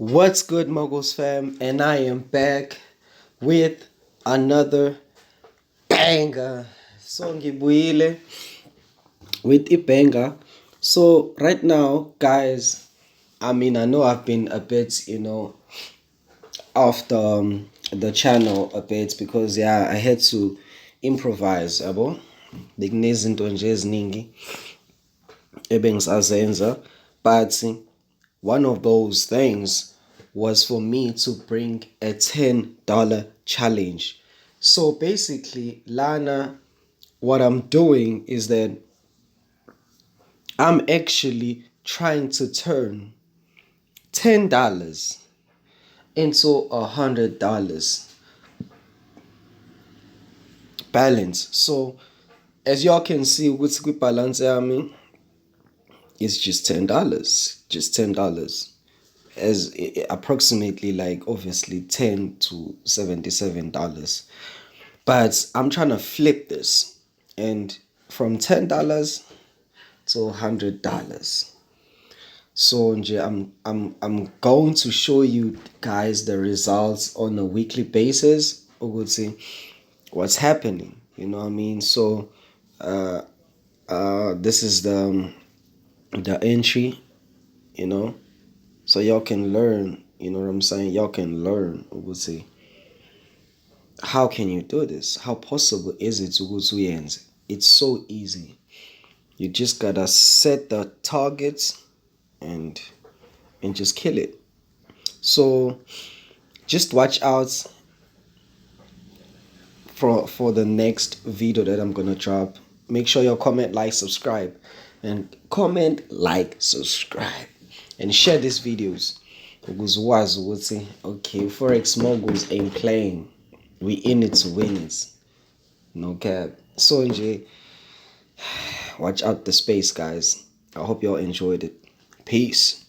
What's good, Mogulz fam? And I am back with another banger. So ngibuyile with a banger. So right now, guys, I know I've been a bit, off the channel a bit because I had to improvise, yabo. Bekunezinto nje eziningi ebengisazenza, but one of those things was for me to bring a $10 challenge. So basically, Lana, what I'm doing is that I'm actually trying to turn $10 into $100 balance. So as y'all can see, what's the balance? It's just $10, just $10, as approximately like obviously $10 to $77. But I'm trying to flip this, and from $10 to $100. So I'm going to show you guys the results on a weekly basis. Ukuthi what's happening, you know what I mean? So this is the entry, so y'all can learn, you know what I'm saying? Y'all can learn ukuthi how can you do this? How possible is it ukuthi uyenze? It's so easy. You just gotta set the targets and just kill it. So just watch out for the next video that I'm gonna drop. Make sure you comment, like, subscribe, and comment, like, subscribe, and share these videos. Because would say, okay, FOREXMOGULZ ain't playing. We in it to win it. No cap. So NJ, watch out the space, guys. I hope y'all enjoyed it. Peace.